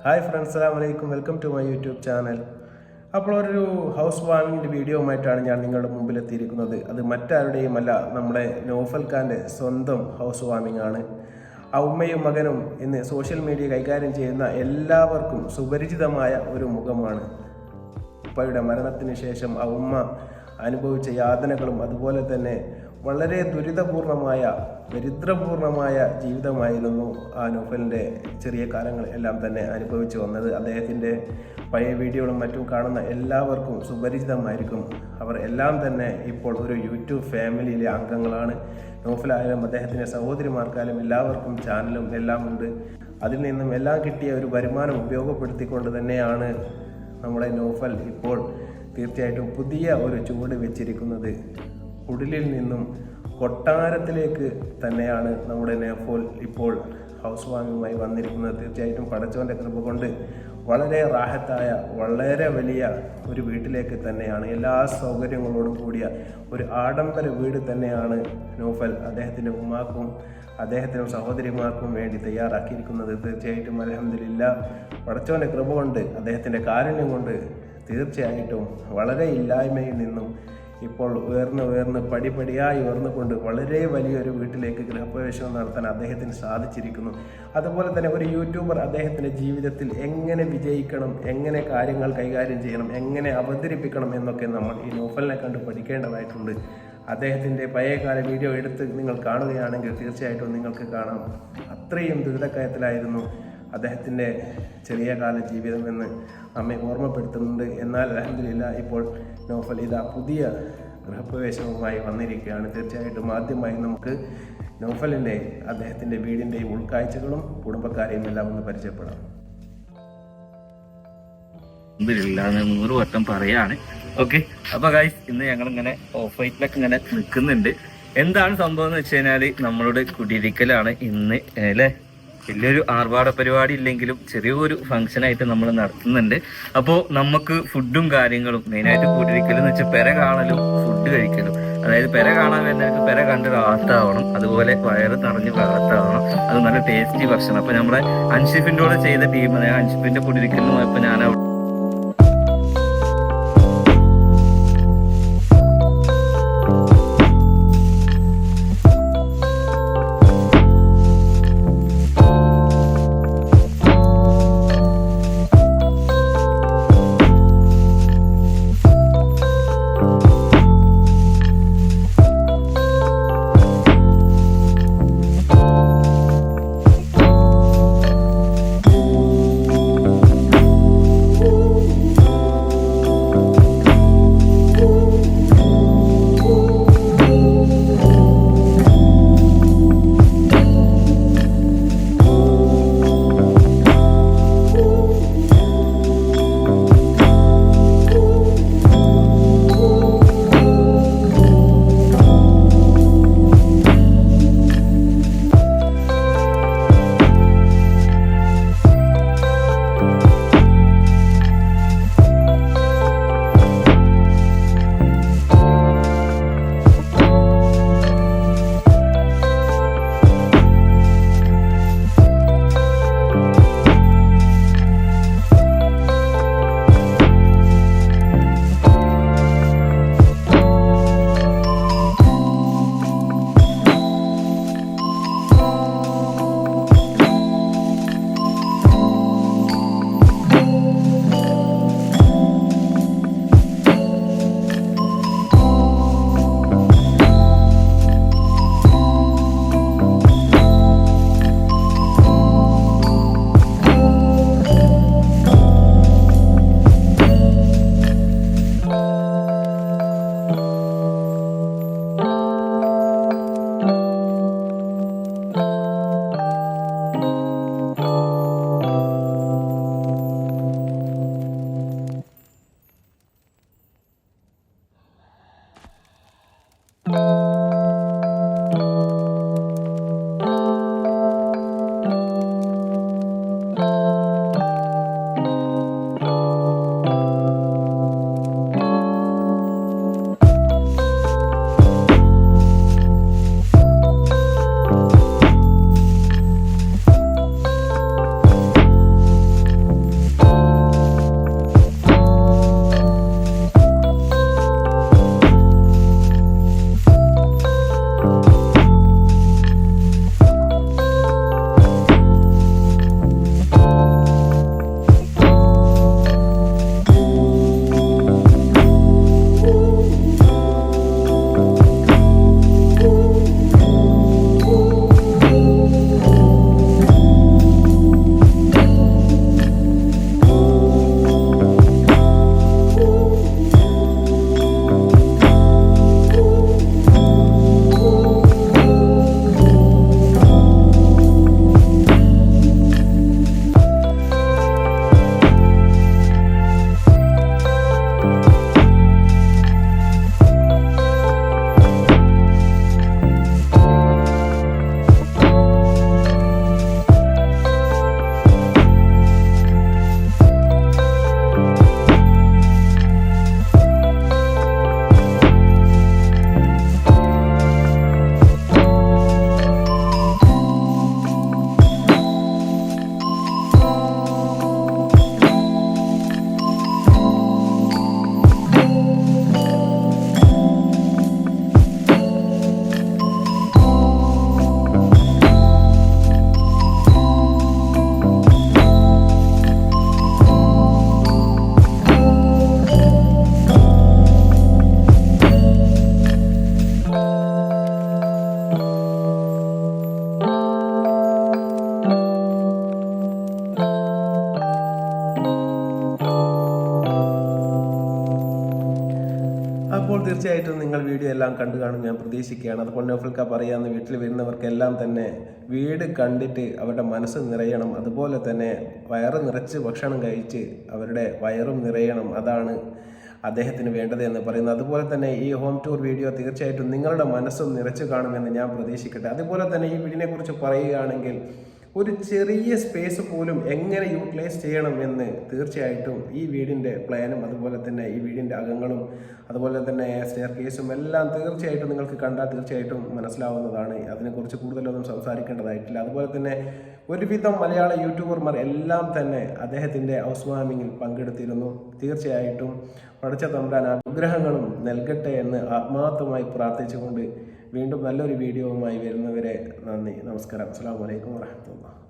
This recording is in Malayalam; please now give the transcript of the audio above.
ഹായ് ഫ്രണ്ട്സ്, അസ്സലാമലൈക്കും. Welcome to my YouTube channel. അപ്പോൾ ഒരു ഹൗസ് വാമിങ്ങിൻ്റെ വീഡിയോവുമായിട്ടാണ് ഞാൻ നിങ്ങളുടെ മുമ്പിൽ എത്തിയിരിക്കുന്നത്. അത് മറ്റാരുടെയും അല്ല, നമ്മുടെ നൗഫൽ ഖാൻ്റെ സ്വന്തം ഹൗസ് വാമിംഗ് ആണ്. ആ ഉമ്മയും മകനും ഇന്ന് സോഷ്യൽ മീഡിയ കൈകാര്യം ചെയ്യുന്ന എല്ലാവർക്കും സുപരിചിതമായ ഒരു മുഖമാണ്. ഉപ്പയുടെ മരണത്തിന് ശേഷം ആ ഉമ്മ അനുഭവിച്ച യാതനകളും അതുപോലെ തന്നെ വളരെ ദുരിതപൂർണമായ ദരിദ്രപൂർണമായ ജീവിതമായിരുന്നു ആ നൗഫലിൻ്റെ ചെറിയ കാലങ്ങൾ എല്ലാം തന്നെ അനുഭവിച്ചു വന്നത്. അദ്ദേഹത്തിൻ്റെ പഴയ വീഡിയോകളും മറ്റും കാണുന്ന എല്ലാവർക്കും സുപരിചിതമായിരിക്കും. അവർ എല്ലാം തന്നെ ഇപ്പോൾ ഒരു യൂട്യൂബ് ഫാമിലിയിലെ അംഗങ്ങളാണ്. നൗഫലായാലും അദ്ദേഹത്തിൻ്റെ സഹോദരിമാർക്കായാലും എല്ലാവർക്കും ചാനലും എല്ലാം ഉണ്ട്. അതിൽ നിന്നും എല്ലാം കിട്ടിയ ഒരു വരുമാനം ഉപയോഗപ്പെടുത്തിക്കൊണ്ട് തന്നെയാണ് നമ്മുടെ നൗഫൽ ഇപ്പോൾ തീർച്ചയായിട്ടും പുതിയ ഒരു ചുവട് വെച്ചിരിക്കുന്നത്. കുടിലിൽ നിന്നും കൊട്ടാരത്തിലേക്ക് തന്നെയാണ് നമ്മുടെ നൗഫൽ ഇപ്പോൾ ഹൗസ് വാമിങ്ങുമായി വന്നിരിക്കുന്നത്. തീർച്ചയായിട്ടും പടച്ചവൻ്റെ കൃപ കൊണ്ട് വളരെ റാഹത്തായ വളരെ വലിയ ഒരു വീട്ടിലേക്ക് തന്നെയാണ്, എല്ലാ സൗകര്യങ്ങളോടും കൂടിയ ഒരു ആഡംബര വീട് തന്നെയാണ് നൗഫൽ അദ്ദേഹത്തിൻ്റെ ഉമ്മാക്കും അദ്ദേഹത്തിനും സഹോദരിമാർക്കും വേണ്ടി തയ്യാറാക്കിയിരിക്കുന്നത്. തീർച്ചയായിട്ടും അൽഹംദുലില്ലാഹ് പടച്ചവൻ്റെ കൃപ കൊണ്ട് അദ്ദേഹത്തിൻ്റെ കാരുണ്യം കൊണ്ട് തീർച്ചയായിട്ടും വളരെ ഇല്ലായ്മയിൽ നിന്നും ഇപ്പോൾ ഉയർന്ന് പടിപടിയായി ഉയർന്നുകൊണ്ട് വളരെ വലിയൊരു വീട്ടിലേക്ക് ഗൃഹപ്രവേശനം നടത്താൻ അദ്ദേഹത്തിന് സാധിച്ചിരിക്കുന്നു. അതുപോലെ തന്നെ ഒരു യൂട്യൂബർ അദ്ദേഹത്തിൻ്റെ ജീവിതത്തിൽ എങ്ങനെ വിജയിക്കണം, എങ്ങനെ കാര്യങ്ങൾ കൈകാര്യം ചെയ്യണം, എങ്ങനെ അവതരിപ്പിക്കണം എന്നൊക്കെ നമ്മൾ ഈ നൗഫലിനെ കണ്ട് പഠിക്കേണ്ടതായിട്ടുണ്ട്. അദ്ദേഹത്തിൻ്റെ പഴയകാല വീഡിയോ എടുത്ത് നിങ്ങൾ കാണുകയാണെങ്കിൽ തീർച്ചയായിട്ടും നിങ്ങൾക്ക് കാണാം, അത്രയും ദുരിതക്കയത്തിലായിരുന്നു അദ്ദേഹത്തിൻ്റെ ചെറിയ കാല ജീവിതമെന്ന് നമ്മെ ഓർമ്മപ്പെടുത്തുന്നുണ്ട്. എന്നാൽ അൽഹംദുലില്ലാഹ് ഇപ്പോൾ നൗഫൽ ഇതാ പുതിയ ഗൃഹപ്രവേശനവുമായി വന്നിരിക്കുകയാണ്. തീർച്ചയായിട്ടും ആദ്യമായി നമുക്ക് നൗഫലിൻ്റെ അദ്ദേഹത്തിൻ്റെ വീടിൻ്റെയും ഉൾക്കാഴ്ചകളും കുടുംബക്കാരെയും എല്ലാം ഒന്ന് പരിചയപ്പെടാം. 100 വട്ടം പറയാണ്. ഓക്കെ, അപ്പൊ ഗൈസ് ഇന്ന് ഞങ്ങൾ ഇങ്ങനെ ഓഫ് വൈറ്റിലൊക്കെ ഇങ്ങനെ നിൽക്കുന്നുണ്ട്. എന്താണ് സംഭവം എന്ന് വെച്ച് കഴിഞ്ഞാല് നമ്മളുടെ കുടിയിരിക്കലാണ് ഇന്ന് അല്ലെ. വലിയൊരു ആർഭാട പരിപാടി ഇല്ലെങ്കിലും ചെറിയൊരു ഫംഗ്ഷനായിട്ട് നമ്മൾ നടത്തുന്നുണ്ട്. അപ്പോൾ നമുക്ക് ഫുഡും കാര്യങ്ങളും മെയിനായിട്ട് കുടിയിരിക്കലും എന്ന് വെച്ചാൽ പെര കാണലും ഫുഡ് കഴിക്കലും. അതായത് പെര കാണാൻ വരുന്നവർക്ക് പെര കണ്ട് റാഹത്താവണം, അതുപോലെ വയറ് നിറഞ്ഞ് റാഹത്താവണം, അത് നല്ല ടേസ്റ്റി ഭക്ഷണം. അപ്പൊ നമ്മുടെ അൻഷിഫിൻ്റെ കൂടെ ചെയ്ത ടീം, അൻഷിഫിന്റെ കുടിയിരിക്കലിന് പോയപ്പോൾ ഞാൻ തീർച്ചയായിട്ടും നിങ്ങൾ വീഡിയോ എല്ലാം കണ്ടു കാണും ഞാൻ പ്രതീക്ഷിക്കുകയാണ്. അതുപോലെ നൗഫൽക്ക പറയാന്ന് വീട്ടിൽ വരുന്നവർക്കെല്ലാം തന്നെ വീട് കണ്ടിട്ട് അവരുടെ മനസ്സ് നിറയണം, അതുപോലെ തന്നെ വയറ് നിറച്ച് ഭക്ഷണം കഴിച്ച് അവരുടെ വയറും നിറയണം, അതാണ് അദ്ദേഹത്തിന് വേണ്ടത് എന്ന് പറയുന്നത്. അതുപോലെ തന്നെ ഈ ഹോം ടൂർ വീഡിയോ തീർച്ചയായിട്ടും നിങ്ങളുടെ മനസ്സും നിറച്ചു കാണുമെന്ന് ഞാൻ പ്രതീക്ഷിക്കട്ടെ. അതുപോലെ തന്നെ ഈ വീടിനെ കുറിച്ച് പറയുകയാണെങ്കിൽ ഒരു ചെറിയ സ്പേസ് പോലും എങ്ങനെ യൂട്ടിലൈസ് ചെയ്യണം എന്ന് തീർച്ചയായിട്ടും ഈ വീടിൻ്റെ പ്ലാനും അതുപോലെ തന്നെ ഈ വീടിൻ്റെ അകങ്ങളും അതുപോലെ തന്നെ സ്റ്റെയർ കേസും എല്ലാം തീർച്ചയായിട്ടും നിങ്ങൾക്ക് കണ്ടാൽ തീർച്ചയായിട്ടും മനസ്സിലാവുന്നതാണ്. അതിനെക്കുറിച്ച് കൂടുതലൊന്നും സംസാരിക്കേണ്ടതായിട്ടില്ല. അതുപോലെ തന്നെ ഒരുവിധം മലയാള യൂട്യൂബർമാർ എല്ലാം തന്നെ അദ്ദേഹത്തിൻ്റെ ഹൗസ് വാമിങ്ങിൽ പങ്കെടുത്തിരുന്നു. തീർച്ചയായിട്ടും പടച്ച തമ്പുരാൻ അനുഗ്രഹങ്ങളും നൽകട്ടെ എന്ന് ആത്മാർത്ഥമായി പ്രാർത്ഥിച്ചുകൊണ്ട് വീണ്ടും നല്ലൊരു വീഡിയോവുമായി വരുന്നവരെ നന്ദി, നമസ്കാരം, അസ്സലാമു അലൈക്കും വറഹ്മത്തുള്ളാഹി.